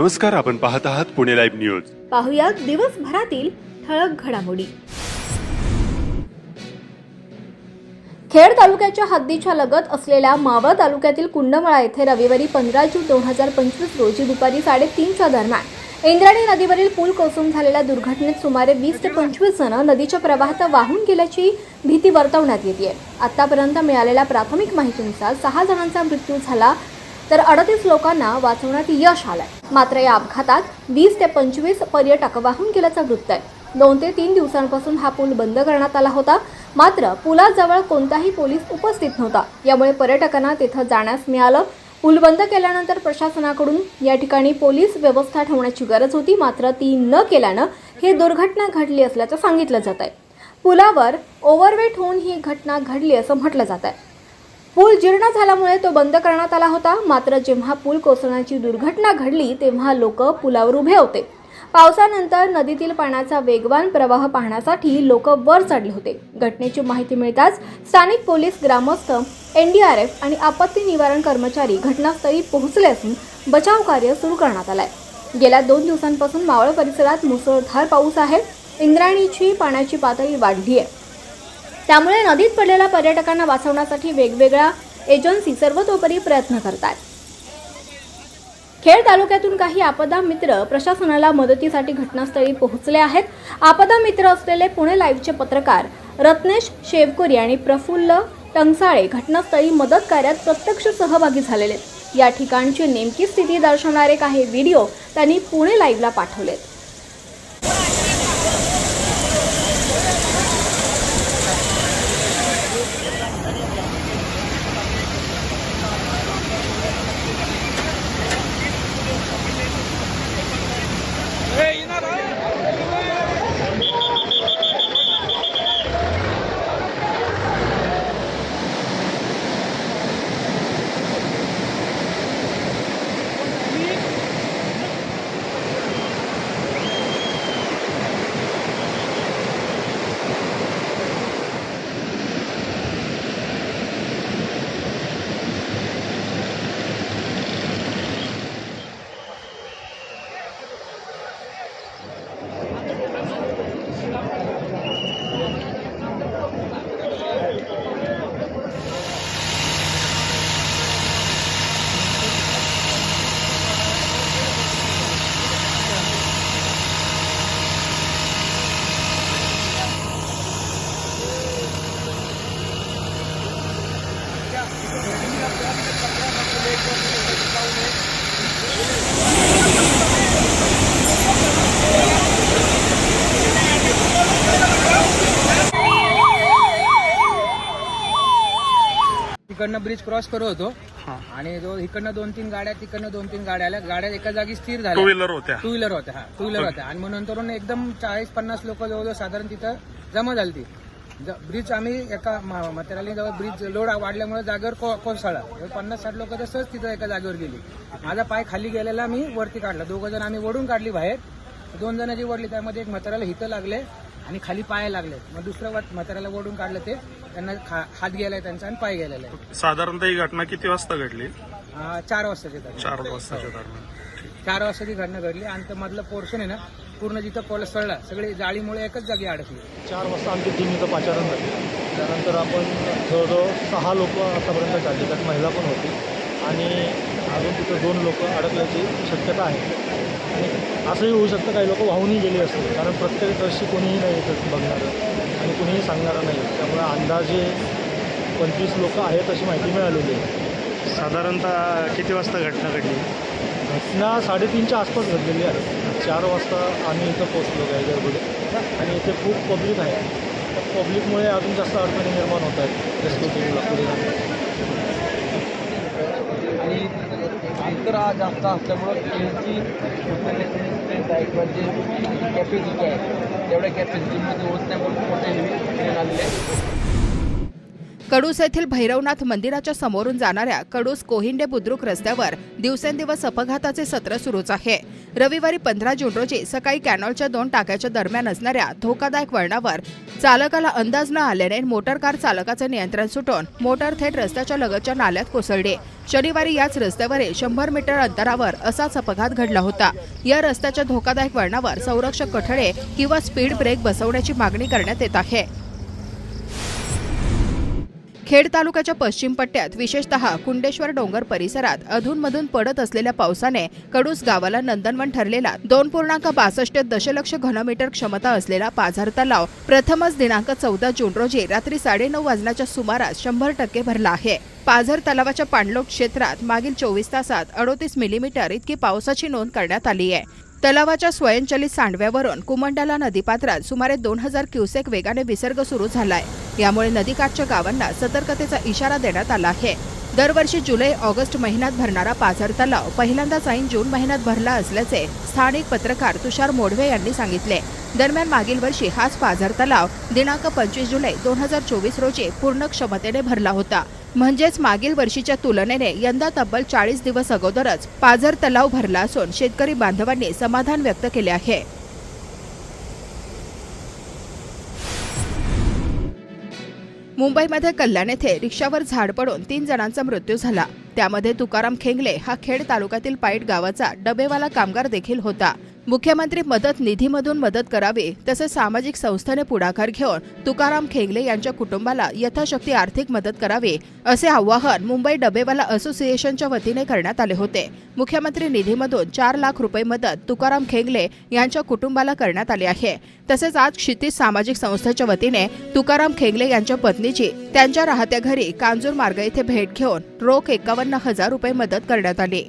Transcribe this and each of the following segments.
नमस्कार, आपण पाहत आहात पुणे लाईव्ह न्यूज. पाहुयात दिवसभरातील ठळक घडामोडी. खेड तालुक्याच्या हद्दीच्या लगत असलेल्या मावळ तालुक्यातील कुंडमळा येथे रविवारी 15 जून 2025 रोजी दुपारी 3:30च्या दरम्यान इंद्रायणी नदीवरील पूल कोसळून झालेल्या दुर्घटनेत सुमारे 20 ते 25 जण नदीच्या प्रवाहात वाहून गेल्याची भीती वर्तवण्यात येते. आतापर्यंत मिळालेल्या प्राथमिक माहितीनुसार 6 जणांचा मृत्यू झाला तर 38 लोकांना वाचवण्यात यश आलंय. मात्र या अपघातात 20 ते 25 पर्यटक वाहून गेल्याचं वृत्त आहे. 2 ते 3 दिवसांपासून हा पूल बंद करण्यात आला होता, मात्र पुलाजवळ कोणताही पोलीस उपस्थित नव्हता. यामुळे पर्यटकांना तिथं जाण्यास मिळालं. पूल बंद केल्यानंतर प्रशासनाकडून या ठिकाणी पोलीस व्यवस्था ठेवण्याची गरज होती, मात्र ती न केल्यानं ही दुर्घटना घडली असल्याचं सांगितलं जात आहे. पुलावर ओव्हरवेट होऊन ही घटना घडली असं म्हटलं जात आहे. पूल जीर्ण झाल्यामुळे तो बंद करण्यात आला होता, मात्र जेव्हा पूल कोसळण्याची दुर्घटना घडली तेव्हा लोक पुलावर उभे होते. पावसानंतर नदीतील पाण्याचा वेगवान प्रवाह पाहण्यासाठी लोक वर चढले होते. घटनेची माहिती मिळताच स्थानिक पोलीस, ग्रामस्थ, NDRF आणि आपत्ती निवारण कर्मचारी घटनास्थळी पोहोचले असून बचाव कार्य सुरू करण्यात आलंय. गेल्या 2 दिवसांपासून मावळ परिसरात मुसळधार पाऊस आहे. इंद्रायणीची पाण्याची पातळी वाढली आहे. त्यामुळे नदीत पडलेल्या पर्यटकांना वाचवण्यासाठी वेगवेगळ्या एजन्सी सर्वतोपरी प्रयत्न करतात. खेड तालुक्यातून काही आपदा मित्र प्रशासनाला मदतीसाठी घटनास्थळी पोहोचले आहेत. आपदा मित्र असलेले पुणे लाईव्हचे पत्रकार रत्नेश शेवकुरी आणि प्रफुल्ल टंगसाळे घटनास्थळी मदत कार्यात प्रत्यक्ष सहभागी झालेले आहेत. या ठिकाणची नेमकी स्थिती दर्शवणारे काही व्हिडिओ त्यांनी पुणे लाईव्हला पाठवलेत. इकडनं ब्रिज क्रॉस करत होतो आणि जो इकडनं 2-3 गाड्या, तिकडनं 2-3 गाड्या आल्या. गाड्या एका जागी स्थिर झाल्या. टू व्हीलर होत्या आणि मग नंतरून एकदम 40-50 लोक जवळजवळ साधारण तिथं जमा झाली. ब्रिज आम्ही एका म्हाताऱ्याला जवळ ब्रिज लोड वाढल्यामुळे जागेवर कोसळला. 50-60 लोक सहज तिथं एका जागेवर गेली. माझा पाय खाली गेलेला मी वरती काढला. 2 जण आम्ही ओढून काढली बाहेर. 2 जणांची ओढली, त्यामध्ये एक म्हाताऱ्याला हितं लागले आणि खाली पाय लागले. मग दुसरं म्हाताऱ्याला ओढून काढलं, ते त्यांना हात गेलाय त्यांचा आणि पाय गेलेला आहे. साधारणतः ही घटना किती वाजता घडली? 4 वाजताची घटना. 4 वाजताच्या दरम्यान. 4 वाजताची घटना घडली आणि ते मधलं पोर्शन आहे ना, पूर्ण जिथं कोसळला सगळी जाळीमुळे एकच जागी अडकली. 4 वाजता आमची टीमचं पाचारण झाली. त्यानंतर आपण जवळजवळ 6 लोक आतापर्यंत काढली, त्यात महिला पण होती आणि अजून तिथं 2 लोक अडकल्याची शक्यता आहे. आणि असंही होऊ शकतं काही लोक वाहूनही गेले असतील, कारण प्रत्येक दर्शी कोणीही नाही येतं बघणारं आणि कोणीही सांगणारं नाही. त्यामुळे अंदाजे 25 लोक आहेत अशी माहिती मिळालेली आहे. साधारणतः किती वाजता घटना घडली? घटना 3:30च्या आसपास घडलेली आहे. 4 वाजता आम्ही इथं पोचलो गायगडमध्ये आणि इथे खूप पब्लिक आहे. त्या पब्लिकमुळे अजून जास्त अडचणी निर्माण होत आहेत रेस्क्यू टीमला पुढे जाण्यासाठी. आणि अंतर जास्त असल्यामुळं ट्रेनची जी कॅपॅसिटी आहे तेवढ्या कॅपॅसिटीमध्ये होत नाही म्हणून मोठे ट्रेन आलेले आहे. कडूस येथील भैरवनाथ मंदिराच्या समोरून जाणाऱ्या कडूस कोहिंडे बुद्रुक रस्त्यावर दिवसेंदिवस अपघाताचे सत्र सुरूच आहे. रविवारी 15 जून रोजी सकाळी कॅनॉलच्या 2 टाक्याच्या दरम्यान असणाऱ्या धोकादायक वळणावर चालकाला अंदाज न आल्याने मोटर कार चालकाचे नियंत्रण सुटून मोटर थेट रस्त्याच्या लगतच्या नाल्यात कोसळली. शनिवारी याच रस्त्यावरील 100 मीटर अंतरावर असाच अपघात घडला होता. या रस्त्याच्या धोकादायक वळणावर संरक्षक कठडे किंवा स्पीड ब्रेक बसवण्याची मागणी करण्यात येत आहे. खेड तालुक्याच्या पश्चिम पट्ट्यात विशेषतः कुंडेश्वर डोंगर परिसरात अधूनमधून पडत असलेल्या पावसाने कडूस गावाला नंदनवन ठरलेला 2.62 दशलक्ष घनमीटर क्षमता असलेला पाझर तलाव प्रथमच दिनांक 14 जून रोजी रात्री 9:30 वाजण्याच्या सुमारास 100% भरला आहे. पाझर तलावाच्या पाणलोट क्षेत्रात मागील 24 तासात 38 मिलीमीटर इतकी पावसाची नोंद करण्यात आली आहे. तलावाच्या स्वयंचलित सांडव्यावरून कुमंडाला नदीपात्रात सुमारे 2000 क्युसेक वेगाने विसर्ग सुरू झालाय. यामुळे नदीकाठच्या गावांना सतर्कतेचा इशारा देण्यात आला आहे. दरवर्षी जुलै-ऑगस्ट महिन्यात भरणारा पाझर तलाव पहिल्यांदाच ऐन जून महिन्यात भरला असल्याचे स्थानिक पत्रकार तुषार मोडवे यांनी सांगितले. दरम्यान मागील वर्षी हाच पाझर तलाव दिनांक 25 जुलै 2024 रोजी पूर्ण क्षमतेने भरला होता. म्हणजेच मागील वर्षीच्या तुलनेने यंदा तब्बल 40 दिवस अगोदरच पाझर तलाव भरला असून शेतकरी बांधवांनी समाधान व्यक्त केले आहे. मुंबईमध्ये कल्याण येथे रिक्षावर झाड पडून 3 जणांचा मृत्यू झाला. त्यामध्ये तुकाराम खेंगले हा खेड तालुक्यातील पाईट गावाचा डबेवाला कामगार देखील होता. मुख्यमंत्री मदत निधीमधून मदत करावी तसेच सामाजिक संस्थेने पुढाकार घेऊन तुकाराम खेंगले यांच्या कुटुंबाला यथाशक्ती आर्थिक मदत करावी असे आवाहन मुंबई डबेवाला असोसिएशनच्या वतीने करण्यात आले होते. मुख्यमंत्री निधीमधून 4 लाख रुपये मदत तुकाराम खेंगले यांच्या कुटुंबाला करण्यात आली आहे. तसेच आज क्षितिज सामाजिक संस्थेच्या वतीने तुकाराम खेंगले यांच्या पत्नीची त्यांच्या राहत्या घरी कांजूर मार्ग येथे भेट घेऊन रोख 51,000 रुपये मदत करण्यात आली.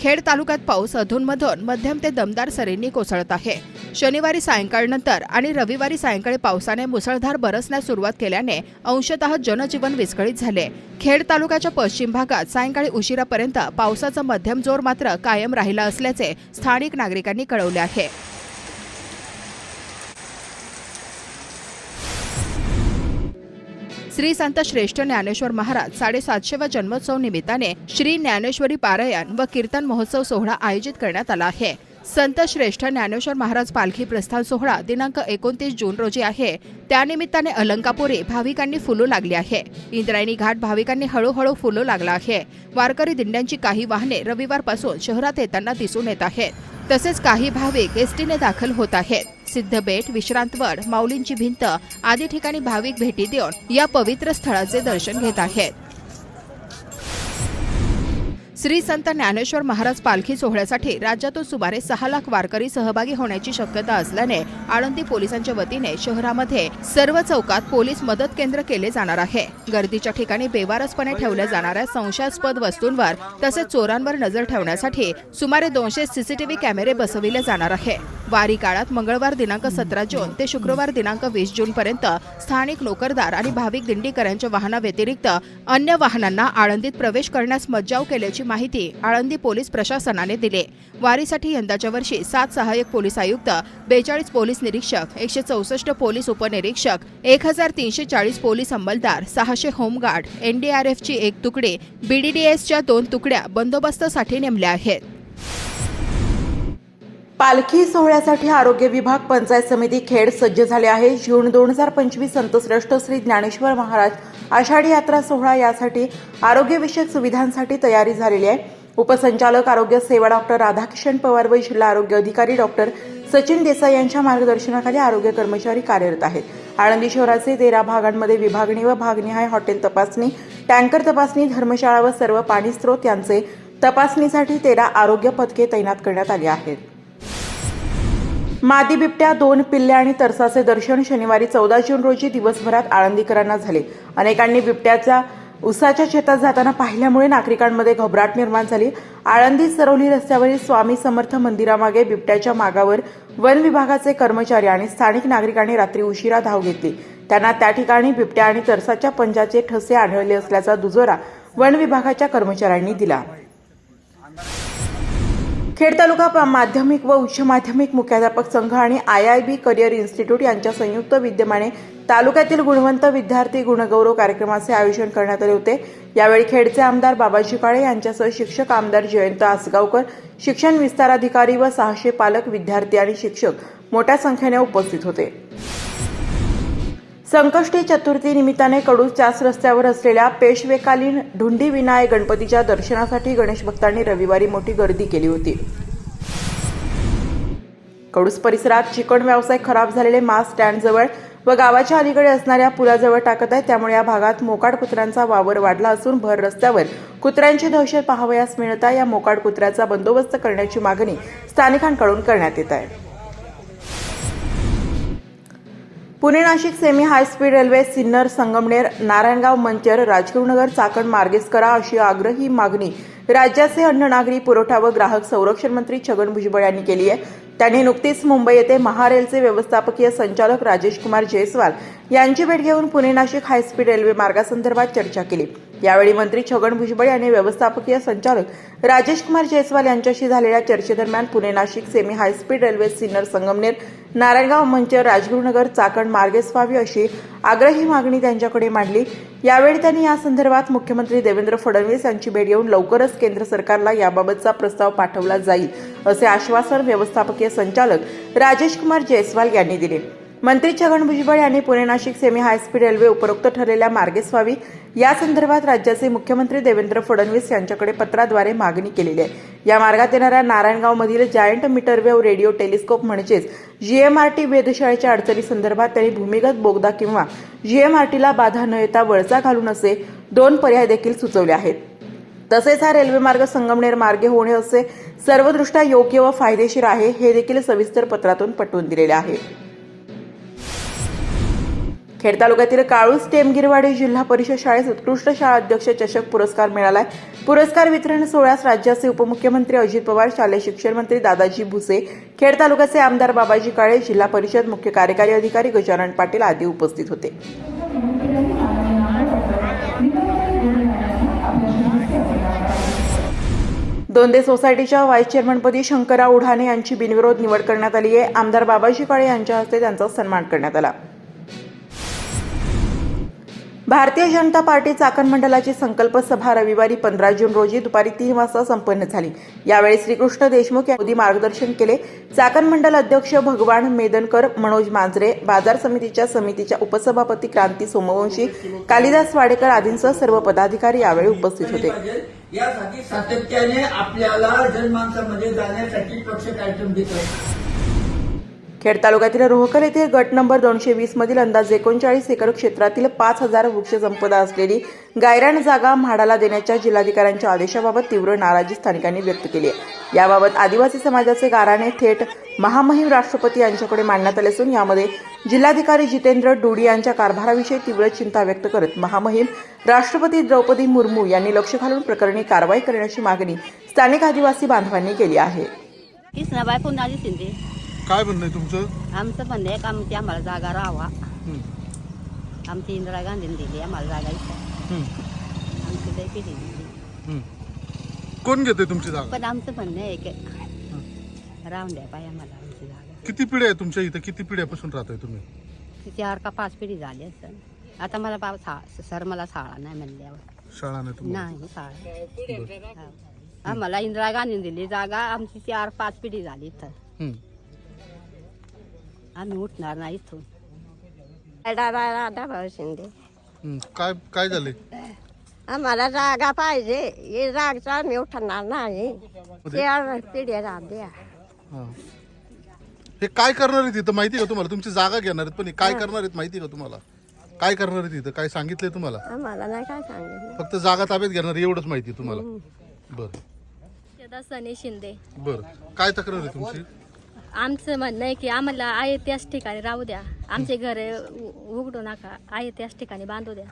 खेड तालुक्यात पाऊस अधूनमधून मध्यम ते दमदार सरींनी कोसळत आहे. शनिवारी सायंकाळनंतर आणि रविवारी सायंकाळी पावसाने मुसळधार बरसण्यास सुरुवात केल्याने अंशतः जनजीवन विस्कळीत झाले. खेड तालुक्याच्या पश्चिम भागात सायंकाळी उशिरापर्यंत पावसाचा मध्यम जोर मात्र कायम राहिला असल्याचे स्थानिक नागरिकांनी कळवले आहे. श्री संत श्रेष्ठ ज्ञानेश्वर महाराज 750व्या जन्मोत्सव निमित्ताने श्री ज्ञानेश्वरी पारायण व कीर्तन महोत्सव सोहळा आयोजित करण्यात आला आहे. संत श्रेष्ठ ज्ञानेश्वर महाराज पालखी प्रस्थान सोहळा दिनांक 29 जून रोजी आहे. त्यानिमित्ताने अलंकापुरी भाविकांनी फुलू लागली आहे. इंद्रायणी घाट भाविकांनी हळूहळू फुलू लागला आहे. वारकरी दिंड्यांची काही वाहने रविवारपासून शहरात येताना दिसून येत आहेत. तसेच काही भाविक एसटीने दाखल होत आहेत. सिद्धबेट, विश्रांतवड, माऊलींची भिंत आदी ठिकाणी भाविक भेटी देऊन या पवित्र स्थळाचे दर्शन घेत आहेत. श्री संत ज्ञानेश्वर महाराज पालखी सोहळ्यासाठी राज्यातून सुमारे 6 लाख वारकरी सहभागी होण्याची शक्यता असल्याने आळंदी पोलिसांच्या वतीने शहरामध्ये सर्व चौकात पोलीस मदत केंद्र केले जाणार आहे. गर्दीच्या ठिकाणी बेवारसपणे ठेवल्या जाणाऱ्या संशयास्पद वस्तूंवर तसेच चोरांवर नजर ठेवण्यासाठी सुमारे 200 सीसीटीव्ही कॅमेरे बसविले जाणार आहे. वारी काळात मंगळवार दिनांक 17 जून ते शुक्रवार दिनांक 20 जून पर्यंत स्थानिक नोकरदार आणि भाविक दिंडीकरांच्या वाहनाव्यतिरिक्त अन्य वाहनांना आळंदीत प्रवेश करण्यास मज्जाव केल्याची माहिती आळंदी पोलीस प्रशासनाने दिली. वारीसाठी यंदाच्या वर्षी 7 सहाय्यक पोलीस आयुक्त, 42 पोलीस निरीक्षक, 164 पोलीस उपनिरीक्षक, 1340 पोलीस अंमलदार, 600 होमगार्ड, एनडीआरएफची 1 तुकडी, बीडीडीएसच्या 2 तुकड्या बंदोबस्तासाठी नेमल्या आहेत. पालखी सोहळ्यासाठी आरोग्य विभाग पंचायत समिती खेड सज्ज झाले आहे. जून 2025 संतश्रेष्ठ श्री ज्ञानेश्वर महाराज आषाढी यात्रा सोहळा यासाठी आरोग्यविषयक सुविधांसाठी तयारी झालेली आहे. उपसंचालक आरोग्य सेवा डॉक्टर राधाकिशन पवार व जिल्हा आरोग्य अधिकारी डॉक्टर सचिन देसाई यांच्या मार्गदर्शनाखाली आरोग्य कर्मचारी कार्यरत आहेत. आळंदी शहराचे 13 भागांमध्ये विभागणी व भागनिहाय हॉटेल तपासणी, टँकर तपासणी, धर्मशाळा व सर्व पाणी स्रोत यांचे तपासणीसाठी 13 आरोग्य पथके तैनात करण्यात आली आहेत. मादी बिबट्या, 2 पिल्ले आणि तरसाचे दर्शन शनिवारी 14 जून रोजी दिवसभरात आळंदीकरांना झाले. अनेकांनी बिबट्याच्या उसाच्या शेतात जाताना पाहिल्यामुळे नागरिकांमध्ये घबराट निर्माण झाली. आळंदी सरवली रस्त्यावरील स्वामी समर्थ मंदिरामागे बिबट्याच्या मागावर वन विभागाचे कर्मचारी आणि स्थानिक नागरिकांनी रात्री उशिरा धाव घेतली. त्यांना त्या ठिकाणी बिबट्या आणि तरसाच्या पंजाचे ठसे आढळले असल्याचा दुजोरा वन विभागाच्या कर्मचाऱ्यांनी दिला. खेड तालुका माध्यमिक व उच्च माध्यमिक मुख्याध्यापक संघ आणि IIB करिअर इन्स्टिट्यूट यांच्या संयुक्त विद्यमाने तालुक्यातील गुणवंत विद्यार्थी गुणगौरव कार्यक्रमाचे आयोजन करण्यात आले होते। यावेळी खेडचे आमदार बाबाजी काळे यांच्यासह शिक्षक आमदार जयंत आसगावकर, शिक्षण विस्ताराधिकारी व 600 पालक, विद्यार्थी आणि शिक्षक मोठ्या संख्येने उपस्थित होते। संकष्टी चतुर्थी निमित्ताने कडूस रस्त्यावर असलेल्या पेशवेकालीन ढुंडी विनायक गणपतीच्या दर्शनासाठी गणेश भक्तांनी रविवारी मोठी गर्दी केली होती। कडूस परिसरात चिकन व्यवसाय खराब झालेले मास स्टँडजवळ व गावाच्या अलीकडे असणाऱ्या पुलाजवळ टाकत आहे, त्यामुळे या भागात मोकाट कुत्र्यांचा वावर वाढला असून भर रस्त्यावर कुत्र्यांची दहशत पाहावयास मिळत आहे। या मोकाट कुत्र्याचा बंदोबस्त करण्याची मागणी स्थानिकांकडून करण्यात येत आहे। Pune Nashik semi high speed railway Sinnar, Sangamner, Narayangaon, Manchar, Rajgurunagar, Chakan मार्गेच करा अशी आग्रही मागणी राज्याचे अन्न, नागरी पुरवठा व ग्राहक संरक्षण मंत्री छगन भुजबळ यांनी केली आहे। त्यांनी नुकतीच मुंबई येथे महारेलचे व्यवस्थापकीय संचालक राजेश कुमार जयस्वाल यांची भेट घेऊन Pune Nashik high speed railway मार्गासंदर्भात चर्चा केली। यावेळी मंत्री छगन भुजबळ यांनी व्यवस्थापकीय संचालक राजेश कुमार जयस्वाल यांच्याशी झालेल्या चर्चेदरम्यान Pune Nashik semi high speed railway Sinnar, Sangamner, Narayangaon, Manchar, Rajgurunagar, Chakan मार्गेस व्हावी अशी आग्रही मागणी त्यांच्याकडे मांडली। यावेळी त्यांनी या संदर्भात मुख्यमंत्री देवेंद्र फडणवीस यांची भेट घेऊन लवकरच केंद्र सरकारला याबाबतचा प्रस्ताव पाठवला जाईल असे आश्वासन व्यवस्थापकीय संचालक राजेश कुमार जयस्वाल यांनी दिले। मंत्री छगन भुजबळ यांनी Pune Nashik semi high speed railway उपरोक्त ठरलेल्या मार्गेस व्हावी या संदर्भात राज्याचे मुख्यमंत्री देवेंद्र फडणवीस यांच्याकडे पत्राद्वारे मागणी केलेली आहे। या मार्गात येणाऱ्या नारायणगावमधील जायंट मीटरवेव्ह रेडिओ टेलिस्कोप म्हणजेच GMRT वेधशाळेच्या अडचणी संदर्भात त्यांनी भूमिगत बोगदा किंवा GMRTला बाधा न येता वळसा घालून असे 2 पर्याय देखील सुचवले आहेत। तसेच हा रेल्वे मार्ग संगमनेर मार्गे होणे असे सर्वदृष्ट्या योग्य व फायदेशीर आहे हे देखील सविस्तर पत्रातून पटवून दिलेले आहे। खेड तालुक्यातील काळूस टेमगिरवाडी जिल्हा परिषद शाळेस उत्कृष्ट शाळा अध्यक्ष चषक पुरस्कार मिळाला आहे। पुरस्कार वितरण सोहळ्यास राज्याचे उपमुख्यमंत्री अजित पवार, शालेय शिक्षण मंत्री दादाजी भुसे, खेड तालुक्याचे आमदार बाबाजी काळे, जिल्हा परिषद मुख्य कार्यकारी अधिकारी गजानन पाटील आदी उपस्थित होते। दोंदे सोसायटीच्या व्हाईस चेअरमनपदी शंकरराव उढाणे यांची बिनविरोध निवड करण्यात आली आहे। आमदार बाबाजी काळे यांच्या हस्ते त्यांचा सन्मान करण्यात आला। भारतीय जनता पार्टी चाकण मंडलाची संकल्प सभा रविवारी 15 जून रोजी दुपारी 3 वाजता संपन्न झाली। यावेळी श्रीकृष्ण देशमुख यांनी मार्गदर्शन केले। चाकण मंडल अध्यक्ष भगवान मेदनकर, मनोज मांजरे, बाजार समितीच्या उपसभापती क्रांती सोमवंशी, कालिदास वाडेकर आदींसह सर्व पदाधिकारी यावेळी उपस्थित होते। यासाठी सातत्याने आपल्याला जनमानसामध्ये जाण्यासाठी पक्ष कार्यक्रम देत आहे। खेड तालुक्यातील रोहकर येथे गट नंबर 220 मधील अंदाजे 39 एकर क्षेत्रातील 5000 वृक्ष संपदा असलेली गायरान जागा म्हाडाला देण्याच्या जिल्हाधिकाऱ्यांच्या आदेशाबाबत तीव्र नाराजी स्थानिकांनी व्यक्त केली आहे। याबाबत आदिवासी समाजाचे गाऱ्हाणे थेट महामहिम राष्ट्रपती यांच्याकडे मांडण्यात आले असून यामध्ये जिल्हाधिकारी जितेंद्र डुडी यांच्या कारभाराविषयी तीव्र चिंता व्यक्त करत महामहिम राष्ट्रपती द्रौपदी मुर्मू यांनी लक्ष घालून प्रकरणी कारवाई करण्याची मागणी स्थानिक आदिवासी बांधवांनी केली आहे। काय म्हणणं आहे तुमचं? आमचं म्हणणं आहे का आम्हाला जागा राहावा। आमची इंदिरा गांधीने दिली आम्हाला जागा इथं। आमची लई पिढी दिली। कोण घेते तुमची जागा? पण आमचं म्हणणं आहे की राहून द्या पाहिजे आम्हाला आमची जागा। किती पिढ्या आहे तुमच्या इथं? किती पिढ्यापासून राहताय तुम्ही? 4 का 5 पिढी झाली असेल। आता मला सर मला शाळा नाही म्हणल्यावर। शाळा नाही तुम्हाला? नाही शाळा। आम्हाला इंदिरा गांधीने दिली जागा, आमची 4-5 पिढी झाली इथं। आम्ही उठणार नाही इथून। राधा शिंदे। काय झाले? आम्हाला जागा पाहिजे, हे जागचा आम्ही उठणार नाही। 4 पिढ्या झाल्या। हे काय करणार आहे तिथं माहिती का तुम्हाला? तुमची जागा घेणार आहेत पण हे काय करणार आहेत माहिती का तुम्हाला? काय करणार आहे तिथं? काय सांगितलंय तुम्हाला? आम्हाला नाही काय सांगितलं, फक्त जागा ताब्यात घेणार एवढंच माहिती तुम्हाला? बरं। सनी शिंदे। बरं, काय तक्रार आहे तुमची? आमचं म्हणणं आहे की आम्हाला आहे त्याच ठिकाणी राहू द्या, आमचे घर उघडू नका, आहे त्याच ठिकाणी बांधू द्या।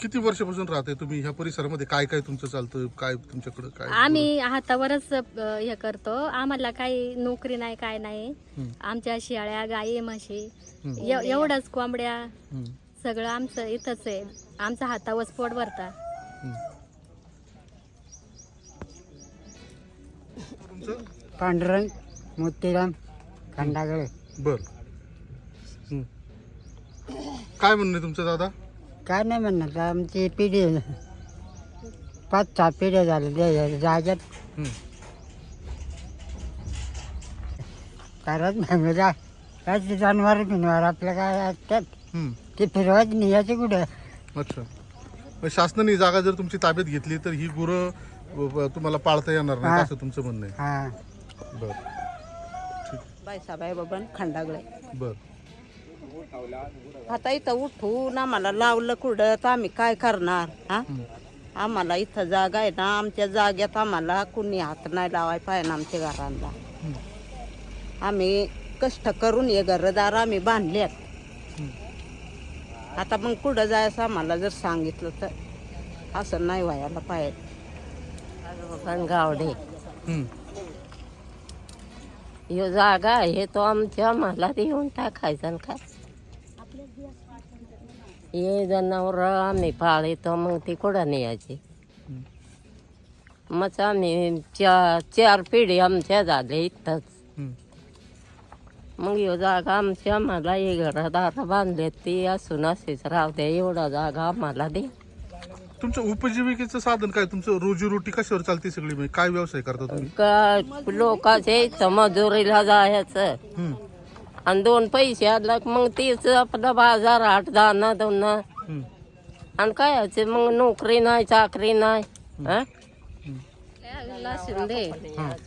किती वर्षापासून राहताय तुम्ही ह्या परिसरामध्ये? काय काय तुमचं चालतं? काय तुमच्याकडे काय? आम्ही हातावरच हे करतो, आम्हाला काही नोकरी नाही, काय नाही। आमच्या शेळ्या, गाई, म्हशी एवढंच, कोंबड्या सगळं आमचं इथंच आहे। आमचा हातावरच पोट भरता। तुमचं? पांडुरंग मोतीराम खंडागळे. बर. काय म्हणणं आहे तुमचं दादा? काय नाही म्हणणार, आमची पिढी 5-6 पिढ्या झाल्या जाग्यात. कारण काय जनावर बिनवार आपल्या काय असतात ते फिरवायच नाही याचे कुठं. अच्छा. मग शासनाने जागा जर तुमची ताब्यात घेतली तर ही गुरं तुम्हाला पाळता येणार नाही असं तुमचं म्हणणं आहे? हा. बर. बाईसाबाई बबन खंडागळे. बर. आता इथं उठून आम्हाला लावलं कुठं तर आम्ही काय करणार? हा, आम्हाला इथं जागा आहे ना, आमच्या जाग्यात आम्हाला कुणी हात नाही लावाय पाहिजे आमच्या घरांना. आम्ही कष्ट करून हे घरदार आम्ही बांधल्यात. आता मग कुठं जायचं आम्हाला जर सांगितलं तर असं नाही व्हायला पाहिजे. गावडे ही जागा आहे तो आमच्या मला देऊन टाकायचं ना काय. हे जनावर आम्ही पाळतो मग ती कुठं न्यायची. मग आम्ही 4 पिढी आमच्या झाल्या इथंच. मग ही जागा आमच्या आम्हाला हे घरदार बांधले ती असून असेच राहू द्या, एवढा जागा आम्हाला दे. तुमचं उपजीविकेचं साधन काय? तुमचं रोजीरोटी कशावर चालते सगळी? म्हणजे काय व्यवसाय करता तुम्ही? का लोकांच्या इथं मजुरीला जायचं आणि 2 पैसे आला मग तीच आपला बाजार हाट जाणं दोनं आणि काय मग नोकरी नाही चाकरी नाही. शिंदे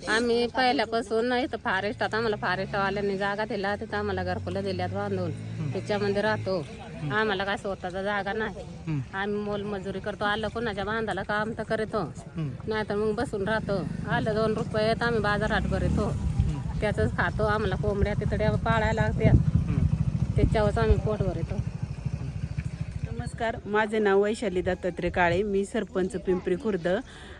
आम्ही पहिल्यापासून इथं फॉरेस्टात आम्हाला फॉरेस्टवाल्यांनी जागा दिला, तिथं आम्हाला घरकुलं दिल्यात बांधून, त्याच्यामध्ये राहतो. आम्हाला काय स्वतःचा जागा नाही, आम्ही मोलमजुरी करतो. आलं कोणाच्या बांधाला काम तर करतो, नाही तर मग बसून राहतो. आलं 2 रुपये आम्ही बाजारहाट भरतो, त्याच खातो. आम्हाला कोंबड्या तिथड्या पाळायला लागतात, त्याच्यावरच आम्ही पोट भरतो. नमस्कार, माझे नाव वैशाली दत्तात्रय काळे, मी सरपंच पिंपरी खुर्द.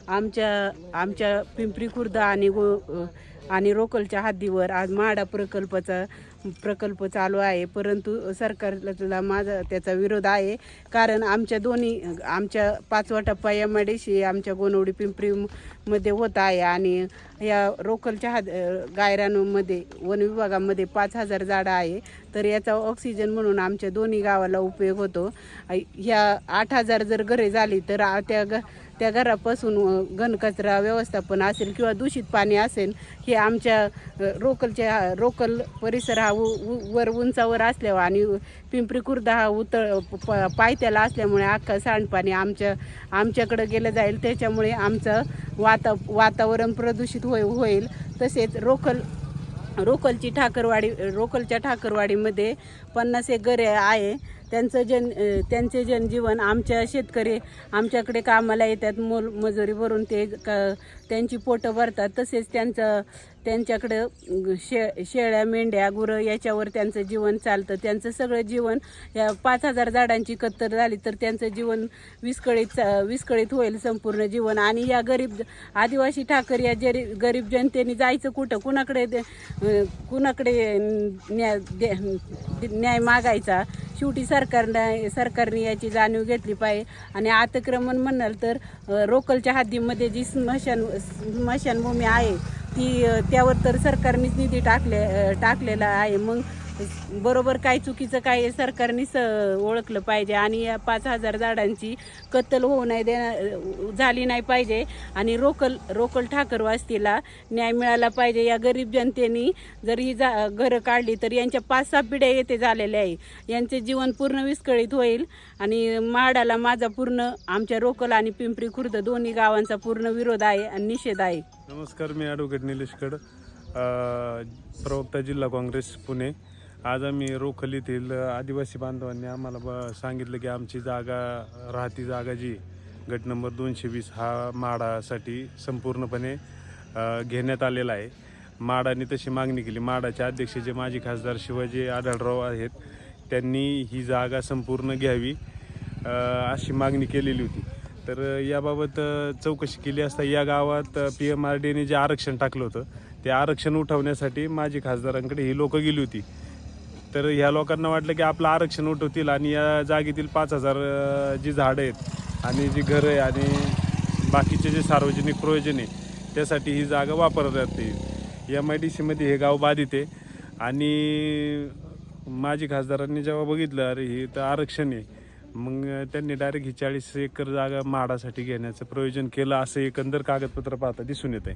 आमच्या पिंपरी खुर्द आणि रोकलच्या हद्दीवर आज म्हाडा प्रकल्प चालू आहे, परंतु सरकारला माझा त्याचा विरोध आहे. कारण आमच्या 5वा टप्पा MIDC आमच्या गोनवडी पिंपरीमध्ये होत आहे आणि या रोकलच्या गायरांमध्ये वन विभागामध्ये 5000 झाडं आहे. तर याचा ऑक्सिजन म्हणून आमच्या दोन्ही गावाला उपयोग होतो. ह्या 8000 जर घरे झाली तर त्या घरापासून घनकचरा व्यवस्थापन असेल किंवा दूषित पाणी असेल, हे आमच्या रोकल परिसर हा वर उंचावर असल्यावर आणि पिंपरी खुर्द हा पायथ्याला असल्यामुळे अख्खा सांडपाणी आमच्याकडे गेलं जाईल. त्याच्यामुळे आमचं वातावरण प्रदूषित होईल. तसेच रोकलच्या ठाकरवाडीमध्ये 50 एक घरे आहे. त्यांचे जनजीवन आमच्या शेतकरी आमच्याकडे कामाला येतात, मोलमजुरी भरून ते त्यांची पोटं भरतात. तसेच त्यांच्याकडं शेळ्या मेंढ्या गुरं याच्यावर त्यांचं जीवन चालतं. त्यांचं सगळं जीवन या 5000 झाडांची कत्तर झाली तर त्यांचं जीवन विस्कळीत होईल संपूर्ण जीवन. आणि या आदिवासी ठाकर या गरीब जनतेने जायचं कुठं, कुणाकडे न्याय मागायचा. शेवटी सरकारने याची जाणीव घेतली पाहिजे. आणि अतिक्रमण म्हणाल तर रोकलच्या हद्दीमध्ये जी स्मशानभूमी आहे त्यावर तर सरकारनेच निधी टाकलेला आहे. मग बरोबर काय चुकीचं काय सरकारनेच ओळखलं पाहिजे. आणि या 5000 झाडांची कत्तल होऊ झाली नाही पाहिजे आणि रोकल ठाकर वस्तीला न्याय मिळाला पाहिजे. या गरीब जनतेने जर ही घरं काढली तर यांच्या 5-6 पिढ्या येथे झालेल्या आहे. यांचे जीवन पूर्ण विस्कळीत होईल. आणि म्हाडाला माझा पूर्ण आमच्या रोकल आणि पिंपरी खुर्द दोन्ही गावांचा पूर्ण विरोध आहे आणि निषेध आहे. नमस्कार, मी ॲडव्होकेट निलेश कड, प्रवक्ता जिल्हा काँग्रेस पुणे. आज आम्ही रोकल येथील आदिवासी बांधवांनी आम्हाला सांगितलं की आमची राहती जागा जी गट नंबर 220 हा म्हाडासाठी संपूर्णपणे घेण्यात आलेला आहे. म्हाडाने तशी मागणी केली. म्हाडाचे अध्यक्ष जे माजी खासदार शिवाजी आढळराव आहेत, त्यांनी ही जागा संपूर्ण घ्यावी अशी मागणी केलेली होती. तर याबाबत चौकशी केली असता या गावात PMRDने जे आरक्षण टाकलं होतं ते आरक्षण उठवण्यासाठी माजी खासदारांकडे ही लोकं गेली होती. तर ह्या लोकांना वाटलं की आपलं आरक्षण उठवतील आणि या जागेतील 5000 जी झाडं आहेत आणि जी घरं आहे आणि बाकीचे जे सार्वजनिक प्रयोजन आहे त्यासाठी ही जागा वापरण्यात येईल. MIDC मध्ये हे गाव बाधित आहे आणि माजी खासदारांनी जेव्हा बघितलं अरे हे तर आरक्षण आहे, मग त्यांनी डायरेक्ट ही 40 एकर जागा म्हाडासाठी घेण्याचं प्रयोजन केलं असं एकंदर कागदपत्र पाहता दिसून येत आहे.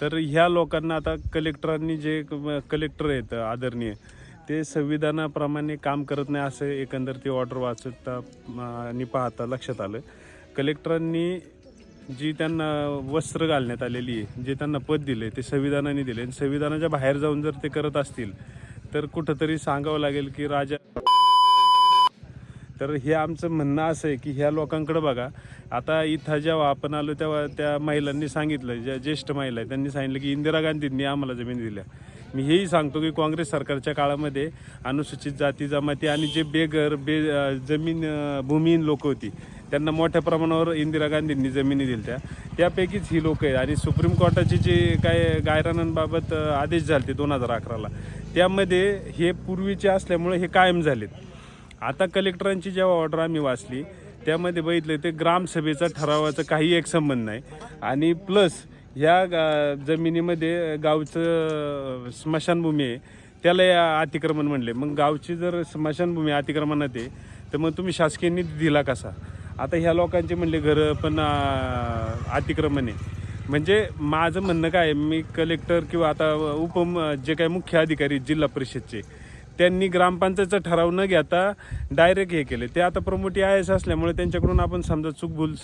तर ह्या लोकांना आता कलेक्टरांनी जे कलेक्टर आहेत आदरणीय ते संविधानाप्रमाणे काम करत नाही असं एकंदर ती ऑर्डर वाचता आणि पाहता लक्षात आलं. कलेक्टरांनी जी त्यांना वस्त्र घालण्यात आलेली आहे, जे त्यांना पद दिले ते संविधानाने दिले आणि संविधानाच्या बाहेर जाऊन जर ते करत असतील तर कुठंतरी सांगावं लागेल की राजा. तर हे आमचं म्हणणं असं आहे की ह्या लोकांकडे बघा. आता इथं जेव्हा आपण आलो तेव्हा त्या महिलांनी सांगितलं, ज्या ज्येष्ठ महिला आहेत त्यांनी सांगितलं की इंदिरा गांधींनी आम्हाला जमीन दिल्या. मी हेही सांगतो की काँग्रेस सरकारच्या काळामध्ये अनुसूचित जाती जमाती आणि जे बेघर भूमिहीन लोक होती त्यांना मोठ्या प्रमाणावर इंदिरा गांधींनी जमिनी दिल्या. त्यापैकीच ही लोक आहेत. आणि सुप्रीम कोर्टाचे जे काय गायरानांबाबत आदेश झाले 2011ला त्यामध्ये हे पूर्वीचे असल्यामुळे हे कायम झालेत. आता कलेक्टरांची जेव्हा ऑर्डर आम्ही वाचली त्यामध्ये बघितलं ते ग्रामसभेचा ठरावाचा काही एक संबंध नाही आणि प्लस ह्या जमिनीमध्ये गावचं स्मशानभूमी आहे त्याला अतिक्रमण म्हणले. मग गावची जर स्मशानभूमी अतिक्रमणात आहे तर मग तुम्ही शासकीय निधी दिला कसा? आता ह्या लोकांचे म्हणले घरं पण अतिक्रमण आहे. म्हणजे माझं म्हणणं काय, मी कलेक्टर किंवा आता जे काही मुख्य अधिकारी जिल्हा परिषदचे त्यांनी ग्रामपंचायतचा ठराव न घेता डायरेक्ट हे केले. ते आता प्रमोटी IAS असल्यामुळे त्यांच्याकडून आपण समजा चूकभूल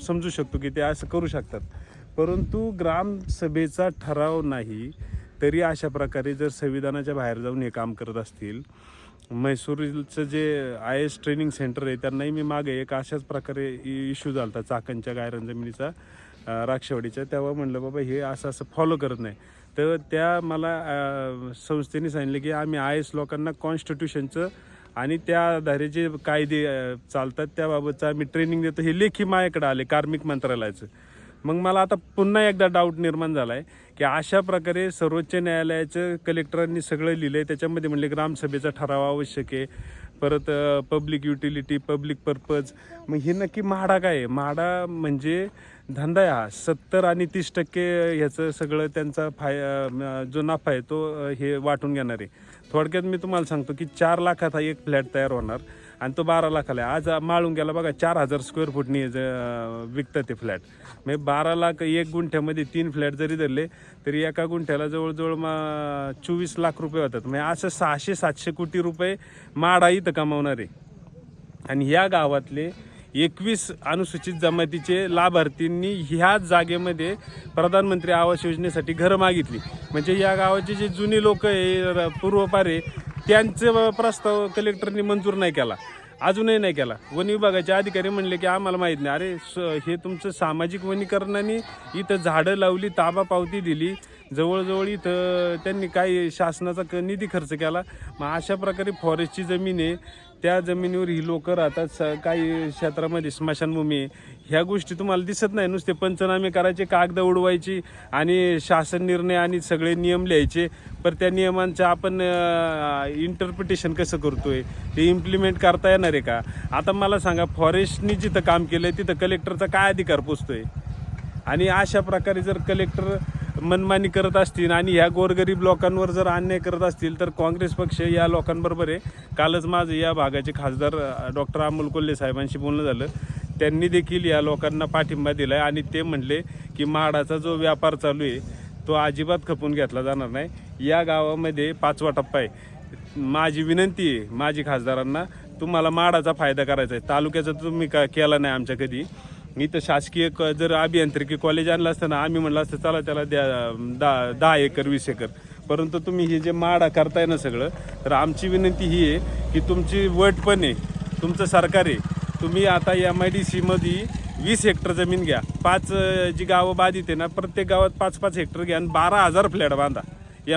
समजू शकतो की ते असं करू शकतात. परंतु ग्रामसभेचा ठराव नाही तरी अशा प्रकारे जर संविधानाच्या बाहेर जाऊन हे काम करत असतील. म्हैसूरचं जे IAS ट्रेनिंग सेंटर आहे त्यांनाही मी मागे एक अशाच प्रकारे इश्यू झाला होता चाकणच्या गायरान जमिनीचा राक्षवाडीच्या. तेव्हा म्हणलं बाबा हे असं फॉलो करत नाही. तर त्या मला संस्थेने सांगितलं की आम्ही IAS लोकांना कॉन्स्टिट्यूशनचं आणि त्या आधारे जे कायदे चालतात त्याबाबतचं आम्ही ट्रेनिंग देतो. हे लेखी माझ्याकडे आले कार्मिक मंत्रालयाचं. मग मला आता पुन्हा एकदा डाऊट निर्माण झाला आहे की अशा प्रकारे सर्वोच्च न्यायालयाचं कलेक्टरांनी सगळं लिहिलं आहे. त्याच्यामध्ये म्हणले ग्रामसभेचा ठराव आवश्यक आहे, परत पब्लिक युटिलिटी, पब्लिक पर्पज. मग हे नक्की म्हाडा काय आहे? म्हाडा म्हणजे धंदा आहे हा. 70 आणि 30% ह्याचं सगळं त्यांचा जो नफा आहे तो हे वाटून घेणार आहे. थोडक्यात मी तुम्हाला सांगतो की 4 लाखात हा एक फ्लॅट तयार होणार आणि तो 12 लाखाला आहे. आज माळून गेला बघा 4000 स्क्वेअर फूटनी विकतात ते फ्लॅट. म्हणजे 12 लाख 1 गुंठ्यामध्ये 3 फ्लॅट जरी धरले तरी एका गुंठ्याला जवळजवळ 24 लाख रुपये होतात. म्हणजे असं 600-700 कोटी रुपये म्हाडा इथं कमावणार आहे. आणि ह्या गावातले 21 अनुसूचित जमातीचे लाभार्थींनी ह्याच जागेमध्ये प्रधानमंत्री आवास योजनेसाठी घरं मागितली. म्हणजे या गावाचे जे जुने लोक आहे पूर्वपारे त्यांचे प्रस्ताव कलेक्टरनी मंजूर नाही केला, अजूनही नाही केला. वन विभागाचे अधिकारी म्हणले की आम्हाला माहीत नाही. अरे हे तुमचं सामाजिक वनीकरणाने इथं झाडं लावली, ताबा पावती दिली, जवळजवळ इथं त्यांनी काही शासनाचा निधी खर्च केला. मग अशा प्रकारे फॉरेस्टची जमीन आहे त्या जमिनीवर ही लोक राहतात. काही क्षेत्रामध्ये स्मशानभूमी आहे. ह्या गोष्टी तुम्हाला दिसत नाही. नुसते पंचनामे करायचे, कागद उडवायची आणि शासन निर्णय आणि सगळे नियम लिहायचे. पण त्या नियमांचं आपण इंटरप्रिटेशन कसं करतोय, ते इम्प्लिमेंट करता येणार आहे का? आता मला सांगा, फॉरेस्टनी जिथं काम केलं आहे तिथं कलेक्टरचा काय अधिकार पोचतोय? आणि अशा प्रकारे जर कलेक्टर मनमानी करत असतील आणि ह्या गोरगरीब लोकांवर जर अन्याय करत असतील तर काँग्रेस पक्ष या लोकांबरोबर आहे. कालच माझं या भागाचे खासदार डॉक्टर अमोल कोल्हे साहेबांशी बोलणं झालं. त्यांनी देखील या लोकांना पाठिंबा दिला आहे आणि ते म्हणले की म्हाडाचा जो व्यापार चालू आहे तो अजिबात खपून घेतला जाणार नाही. या गावामध्ये 5वा टप्पा आहे. माझी विनंती आहे माझी खासदारांना, तुम्हाला म्हाडाचा फायदा करायचा आहे. तालुक्याचा तुम्ही केला नाही आमच्या कधी. इथं शासकीय जर अभियांत्रिकी कॉलेज आणलं असतं ना, आम्ही म्हणलं असतं चला त्याला द्या 10 एकर 20 एकर. परंतु तुम्ही हे जे म्हाडा करताय ना सगळं, तर आमची विनंती ही आहे की तुमची वट पण आहे, तुमचं सरकार आहे, तुम्ही आता MIDC मध्ये 20 हेक्टर जमीन घ्या. 5 जी गावं बाधित आहे ना प्रत्येक गावात 5-5 हेक्टर घ्या आणि 12,000 फ्लॅट बांधा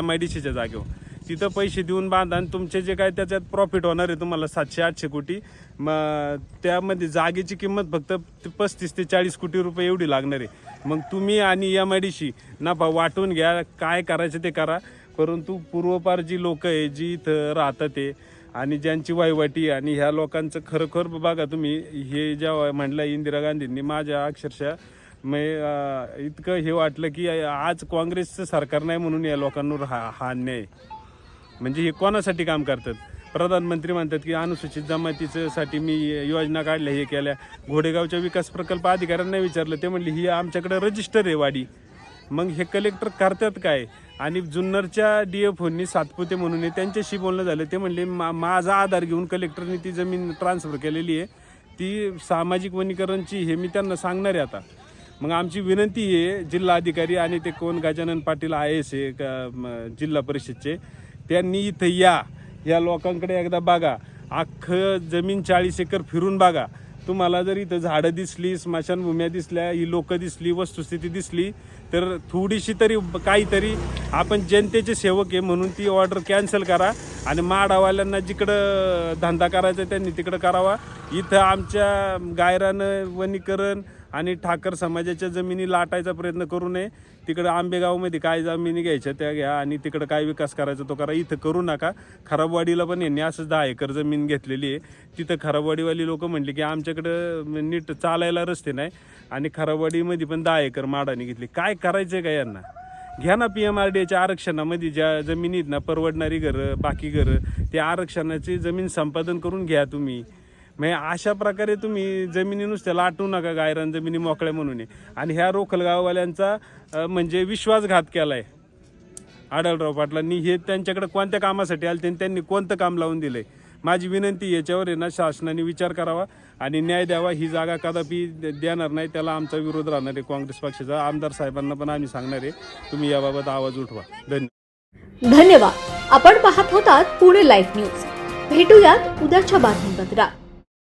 MIDCच्या जागेवर. तिथं पैसे देऊन बांधा आणि तुमचे जे काय त्याच्यात प्रॉफिट होणार आहे तुम्हाला 700-800 कोटी. मग त्यामध्ये जागेची किंमत फक्त 35 ते 40 कोटी रुपये एवढी लागणार आहे. मग तुम्ही आणि MIDC नफा वाटून घ्या, काय करायचं ते करा. परंतु पूर्वपार जी लोक आहे जी इथं राहतात ते आणि ज्यांची वायवाटी आणि ह्या लोकांचं खरोखर बघा तुम्ही, हे जेव्हा म्हणलं इंदिरा गांधींनी, माझ्या अक्षरशः मग इतकं हे वाटलं की आज काँग्रेसचं सरकार नाही म्हणून या लोकांवर हा अन्याय आहे. म्हणजे हे कोणासाठी काम करतात? प्रधानमंत्री म्हणतात की अनुसूचित जमातीचं साठी मी योजना काढल्या, हे केल्या. घोडेगावच्या विकास प्रकल्प अधिकाऱ्यांना विचारलं, ते म्हणले ही आमच्याकडे रजिस्टर आहे वाडी. मग हे कलेक्टर करतात काय? आणि जुन्नरच्या DFOंनी सातपुते म्हणून आहे, त्यांच्याशी बोलणं झालं. ते म्हणले माझा आधार घेऊन कलेक्टरने ती जमीन ट्रान्सफर केलेली आहे, ती सामाजिक वनीकरणची, हे मी त्यांना सांगणार आहे आता. मग आमची विनंती आहे जिल्हाधिकारी आणि ते कोण गजानन पाटील IAS आहे जिल्हा परिषदचे, त्यांनी इथं या लोकांकडे एकदा बघा. अख्खं जमीन 40 एकर फिरून बघा. तुम्हाला जर इथं झाडं दिसली, स्मशानभूम्या दिसल्या, ही लोकं दिसली, वस्तुस्थिती दिसली, तर थोडीशी तरी काहीतरी आपण जनतेचे सेवक आहे म्हणून ती ऑर्डर कॅन्सल करा आणि माडावाल्यांना जिकडं धंदा करायचा त्यांनी तिकडं करावा. इथं आमच्या गायरानं वनीकरण आणि ठाकर समाजाच्या जमिनी लाटायचा प्रयत्न करू नये. तिकडं आंबेगावमध्ये काय जमिनी घ्यायच्या त्या घ्या आणि तिकडं काय विकास करायचा तो करा. इथं करू नका. खराबवाडीला पण यांनी असंच 10 एकर जमीन घेतलेली आहे. तिथं खराबवाडीवाली लोक म्हणले की आमच्याकडं नीट चालायला रस्ते नाही आणि खराबवाडीमध्ये पण 10 एकर माडाने घेतली. काय करायचं का यांना? घ्या ना PMRDAच्या आरक्षणामध्ये ज्या जमिनीत ना परवडणारी घरं, बाकी घरं, त्या आरक्षणाची जमीन संपादन करून घ्या तुम्ही. म्हणजे अशा प्रकारे तुम्ही जमिनी नुसत्या लाटू नका, गायरान जमिनी मोकळ्या म्हणून. आणि ह्या रोखलगाववाल्यांचा म्हणजे विश्वासघात केलाय आढळराव पाटलांनी. हे त्यांच्याकडे कोणत्या कामासाठी आले, त्यांनी कोणतं काम लावून दिलंय? माझी विनंती याच्यावर आहे ना शासनाने विचार करावा आणि न्याय द्यावा. ही जागा कदापि देणार नाही, त्याला आमचा विरोध राहणार आहे. काँग्रेस पक्षाचा आमदार साहेबांना पण आम्ही सांगणार आहे, तुम्ही याबाबत आवाज उठवा. धन्यवाद. आपण पाहत होतात पुणे लाईव्ह न्यूज. भेटूयात उद्याच्या बातमीपत्रात.